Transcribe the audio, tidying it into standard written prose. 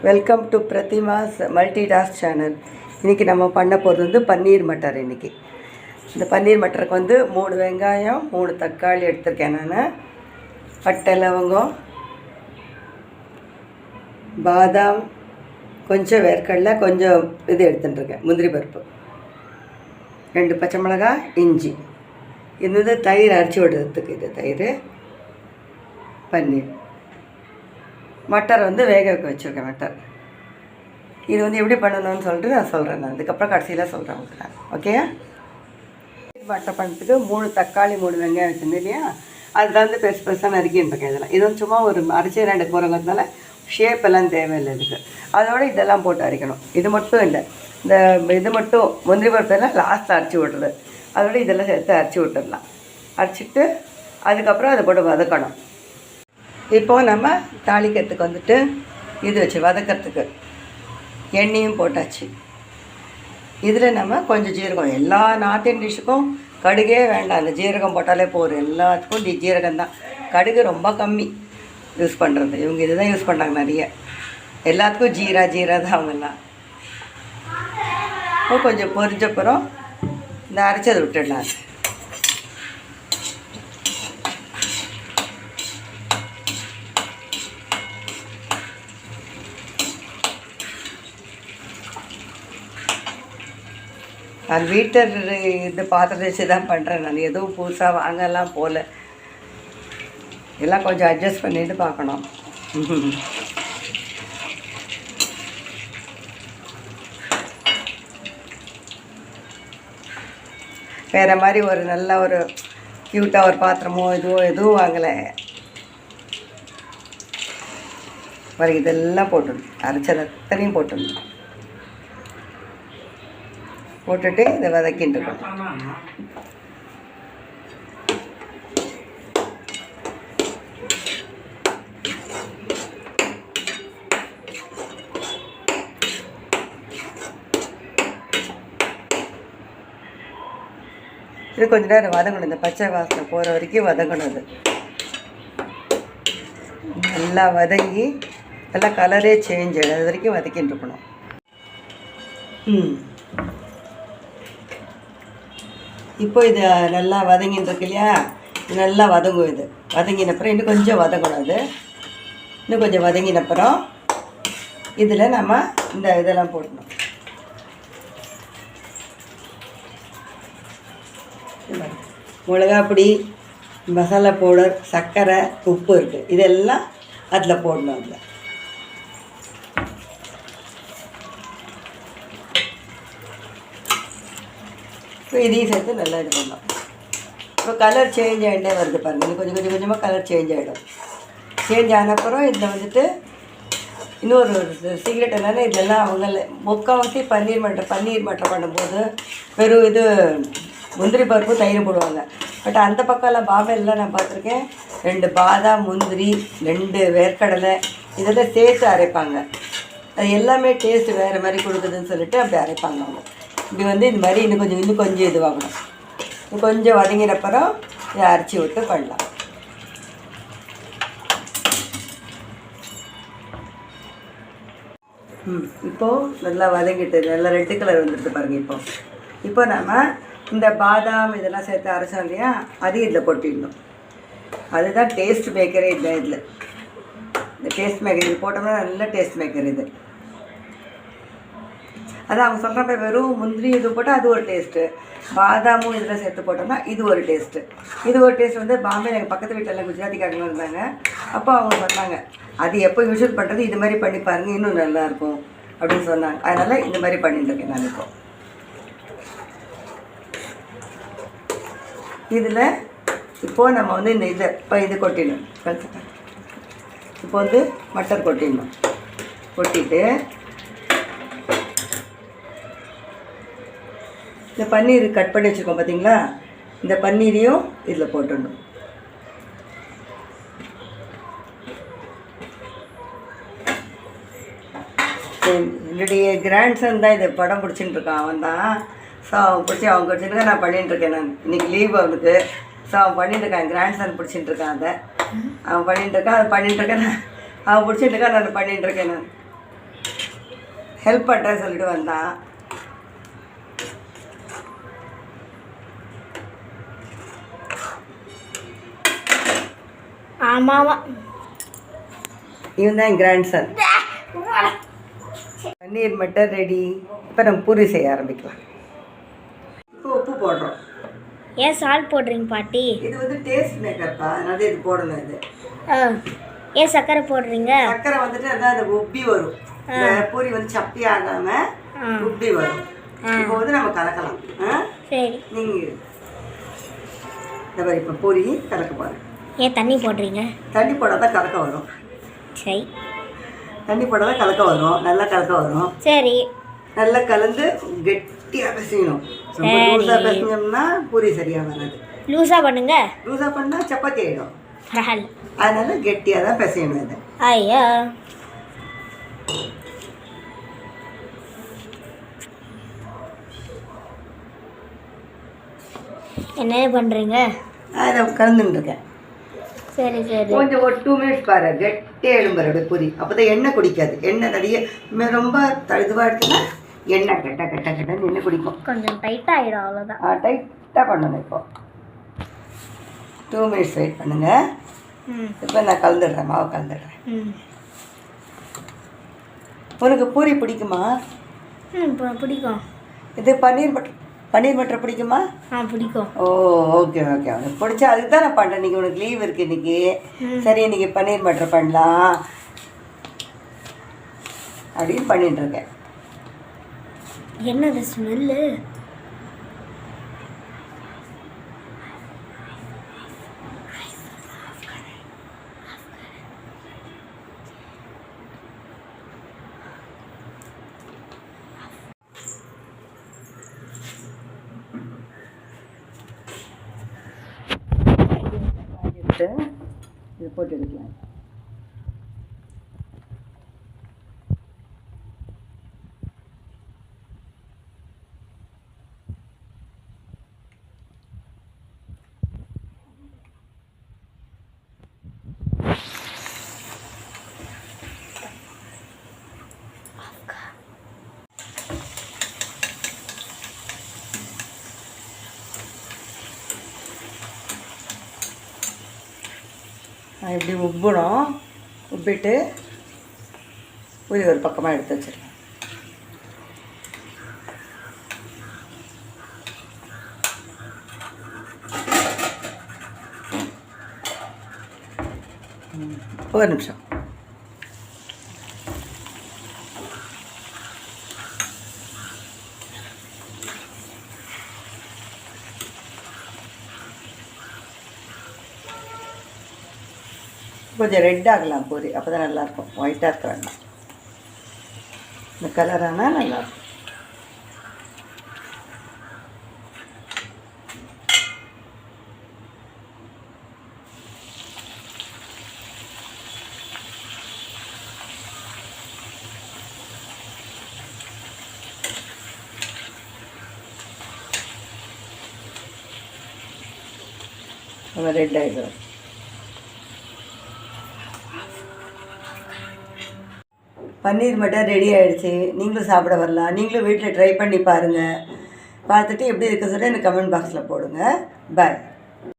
Welcome to Prathima's multitask channel. இன்றைக்கி நம்ம பண்ண போகிறது வந்து பன்னீர் மட்டர். இன்றைக்கி இந்த பன்னீர் மட்டருக்கு வந்து 3 வெங்காயம் 3 தக்காளி எடுத்திருக்கேன். நான் பட்டை லவங்கம் பாதாம் கொஞ்சம் வேர்க்கடலை கொஞ்சம் இது எடுத்துட்டுருக்கேன், முந்திரி பருப்பு 2 பச்சை மிளகாய் இஞ்சி. இது வந்து தயிர் அரைச்சி விடுறதுக்கு. இது தயிர் பன்னீர் மட்டர் வந்து வேக வைக்க வச்சுருக்கேன். மட்டர் இது வந்து எப்படி பண்ணணும்னு சொல்லிட்டு நான் சொல்கிறேன். நான் அதுக்கப்புறம் கடைசியில் சொல்கிறேன் உங்களுக்கு நான். ஓகே, மட்டர் பண்ணுறதுக்கு 3 தக்காளி 3 வெங்காயம் வச்சுருந்தேன் இல்லையா, அதுதான் வந்து பெருசு பெருசாக நறுக்கின்றிருக்கேன். இதெல்லாம் இது வந்து சும்மா ஒரு அரைச்சி 2 போகிறதுனால ஷேப் எல்லாம் தேவையில்லை இதுக்கு. அதோடு இதெல்லாம் போட்டு அரைக்கணும். இது மட்டும் இல்லை, இந்த இது மட்டும் முந்திரி பருப்பெல்லாம் லாஸ்ட்டில் அரைச்சி விட்றது. அதோடு இதெல்லாம் சேர்த்து அரைச்சி விட்டுடலாம். அரைச்சிட்டு அதுக்கப்புறம் அதை போட்டு வதக்கணும். இப்போது நம்ம தாளிக்கிறதுக்கு வந்துட்டு இது வச்சு வதக்கிறதுக்கு எண்ணெயும் போட்டாச்சு. இதில் நம்ம கொஞ்சம் ஜீரகம், எல்லா நார்த் இந்தியன் டிஷ்ஷுக்கும் கடுகே வேண்டாம், அந்த ஜீரகம் போட்டாலே போதும். எல்லாத்துக்கும் ஜீரகம் தான். கடுகு ரொம்ப கம்மி யூஸ் பண்ணுறது. இவங்க இது தான் யூஸ் பண்ணுறாங்க நிறைய. எல்லாத்துக்கும் ஜீரா தான் அவங்கெல்லாம். இப்போ கொஞ்சம் பொரிஞ்சப்புறம் இந்த அரைச்சதை விட்டுடலாம். நான் வீட்டர் இந்த பாத்திரத்தை வச்சு தான் பண்ணுறேன். நான் எதுவும் புதுசாக வாங்கலாம் போகல. எல்லாம் கொஞ்சம் அட்ஜஸ்ட் பண்ணிட்டு பார்க்கணும். வேறு மாதிரி ஒரு நல்ல ஒரு க்யூட்டாக ஒரு பாத்திரமோ எதுவும் வாங்கலை. வரைக்கும் இதெல்லாம் போட்டுடணும். அரைச்சது அத்தனையும் போட்டுடணும். போட்டுட்டு இதை வதக்கிட்டு இருக்கணும். இது கொஞ்ச நேரம் வதங்கணும். இந்த பச்சை வாசனை போகிற வரைக்கும் வதங்கணும். அது நல்லா வதங்கி நல்லா கலரே சேஞ்ச் ஆகிடும். அது வரைக்கும் வதக்கிட்டு இருக்கணும். இப்போ இது நல்லா வதங்கின்னு இருக்கு இல்லையா, இது நல்லா வதங்கும். இது வதங்கினப்புறம் இன்னும் கொஞ்சம் வதங்கணும். அது இன்னும் கொஞ்சம் வதங்கினப்புறம் இதில் நம்ம இந்த இதெல்லாம் போடணும். மிளகாப்பொடி, மசாலா பவுடர், சர்க்கரை, உப்பு இருக்குது. இதெல்லாம் அதில் போடணும். அதில் இப்போ இதையும் சேர்த்து நல்லா இது பண்ணலாம். இப்போ கலர் சேஞ்ச் ஆகிட்டே வருது பாருங்கள். இது கொஞ்சம் கொஞ்சமாக கலர் சேஞ்ச் ஆகிடும். சேஞ்ச் ஆனப்புறம் இதில் வந்துட்டு இன்னொரு சீக்ரெட் என்னென்னா, இதெல்லாம் அவங்க முக்கால்வாசி பன்னீர் மட்டர் பண்ணும்போது வெறும் இது முந்திரி பருப்பு தயிர் போடுவாங்க. பட் அந்த பக்கம்லாம் பாம்பேலாம் நான் பார்த்துருக்கேன் 2 பாதாம் முந்திரி 2 வேர்க்கடலை இதெல்லாம் சேர்த்து அரைப்பாங்க. அது எல்லாமே டேஸ்ட்டு வேறு மாதிரி கொடுக்குதுன்னு சொல்லிட்டு அப்படி அரைப்பாங்க அவங்க. இப்படி வந்து இந்த மாதிரி இன்னும் கொஞ்சம் இதுவாகணும். கொஞ்சம் வதங்கினப்புறம் இதை அரைச்சி விட்டு பண்ணலாம். இப்போது நல்லா வதங்கிட்டு நல்லா ரெட்டு கலர் வந்துடுது பாருங்கள். இப்போ நம்ம இந்த பாதாம் இதெல்லாம் சேர்த்து அரைச்சோம் இல்லையா, அதையும் இதில் கொட்டிடணும். அதுதான் டேஸ்ட் மேக்கரே. இதில் இந்த டேஸ்ட் மேக்கர் இது போட்டோம்னா நல்ல டேஸ்ட் மேக்கர் இது. அது அவங்க சொல்கிற மாதிரி வெறும் முந்திரி இது போட்டால் அது ஒரு டேஸ்ட்டு, பாதாமும் இதில் சேர்த்து போட்டோம்னா இது ஒரு டேஸ்ட்டு. இது ஒரு டேஸ்ட் வந்து பாம்பே எங்கள் பக்கத்து வீட்டிலலாம் குஜராத்திக்காரங்களும் இருந்தாங்க. அப்போ அவங்க சொன்னாங்க, அது எப்போ யூஸ் பண்ணுறது இது மாதிரி பண்ணி பாருங்கள், இன்னும் நல்லாயிருக்கும் அப்படின்னு சொன்னாங்க. அதனால் இந்த மாதிரி பண்ணிட்டுருக்கேன் நான். இதில் இப்போது நம்ம வந்து இந்த இதை இது கொட்டிடணும். இப்போ வந்து மட்டர் கொட்டிடணும். கொட்டிட்டு இந்த பன்னீர் கட் பண்ணி வச்சுருக்கோம் பார்த்தீங்களா, இந்த பன்னீரையும் இதில் போட்டுடணும். என்னுடைய கிராண்ட்சன் தான் இது படம் பிடிச்சின்னு இருக்கான். அவன் தான். ஸோ அவன் அவங்க பிடிச்சிருக்கா நான் பண்ணிட்டுருக்கேன். நான் இன்றைக்கி லீவ் அவனுக்கு. ஸோ அவன் பண்ணிட்டுருக்கான். கிராண்ட்சன் பிடிச்சிட்டு இருக்கான். அதை அவன் பண்ணிட்டுருக்கான். அதை பண்ணிட்டுருக்கேன். அவன் பிடிச்சிட்டு இருக்கான். நான் பண்ணிட்டுருக்கேன். நான் ஹெல்ப் பண்ணுறேன்னு சொல்லிட்டு வந்தான். ஆமாம், இவன் தான் என் கிராண்ட் சன். பன்னீர் மட்டர் ரெடி. இப்போ நம்ம பூரி செய்ய ஆரம்பிக்கலாம். இப்போ உப்பு போடுறோம். ஏன் சால்ட் போடுறீங்க பாட்டி? இது வந்து டேஸ்ட் மேக்கர்ப்பா, அதனால இது போடணும். இது ஏன் சர்க்கரை போடுறீங்க? சர்க்கரை வந்துட்டு அதான் அது உப்பி வரும். இந்த பூரி வந்து சப்பி ஆகாமல் உப்பி வரும். இப்போ வந்து நம்ம கலக்கலாம். சரி, நீங்கள் இந்த மாதிரி இப்போ பூரி கலக்க பாருங்க. ஏன் தண்ணி போடுறீங்க? தண்ணி போடால் தான் கலக்க வரும். சரி, தண்ணி போட்டால் தான் கலக்க வரும். நல்லா கலக்க வரும். சரி, நல்லா கலந்து கெட்டியாக பிசையணும். ரொம்ப லூஸாக பிசைஞ்சோம்னா பூரி சரியாக வராது. லூஸாக பண்ணுங்க. லூஸாக பண்ணால் சப்பாத்தி ஆகிடும். பரவாயில்ல, அதனால கெட்டியாக தான் பிசையணும். இது ஐயா என்ன பண்ணுறீங்க? அதை கலந்துட்டுருக்கேன். சரி சரி, கொஞ்சம் ஒரு 2 மினிட்ஸ் பாரு, கெட்டியாக எழும்புற பூரி. அப்போ தான் எண்ணெய் குடிக்காது. எண்ணெய் நிறைய ரொம்ப இதுவாக எடுத்துன்னா எண்ணெய் கெட்ட எண்ணெய் குடிக்கும். கொஞ்சம் டைட்டாக ஆகிடும், அவ்வளோதான். டைட்டாக பண்ணணும். இப்போ 2 மினிட்ஸ் வெயிட் பண்ணுங்கள். இப்போ நான் கலந்துடுறேன், மாவு கலந்துடுறேன். உனக்கு பூரி பிடிக்குமா? பிடிக்கும். இது பன்னீர் மட்டர் பிடிக்குமா? பிடிக்கும். ஓ, ஓகே ஓகே. உனக்கு பிடிச்சா அதுக்கு தான் நான் பண்ணுறேன். இன்றைக்கி உனக்கு லீவ் இருக்குது இன்றைக்கி. சரி, இன்றைக்கி பன்னீர் மட்டர் பண்ணலாம் அப்படின்னு பண்ணிட்டுருக்கேன். என்னது ஸ்மெல்லு? இது போட்டு எடுக்கலாம். இப்படி உப்பணும். உப்பிட்டு பூரி ஒரு பக்கமாக எடுத்து வச்சிடலாம். ஒரு நிமிஷம். கொஞ்சம் ரெட் ஆகலாம் பூரி, அப்போ தான் நல்லாயிருக்கும். ஒயிட்டாக இருக்க வேண்டாம். இந்த கலரானால் நல்லாயிருக்கும். நம்ம ரெட் ஆகிடும். பன்னீர் மட்டர் ரெடி ஆகிடுச்சு. நீங்களும் சாப்பிட வரலாம். நீங்களும் வீட்டில் ட்ரை பண்ணி பாருங்கள். பார்த்துட்டு எப்படி இருக்குன்னு சொல்லி எனக்கு கமெண்ட் பாக்ஸில் போடுங்க. பாய்.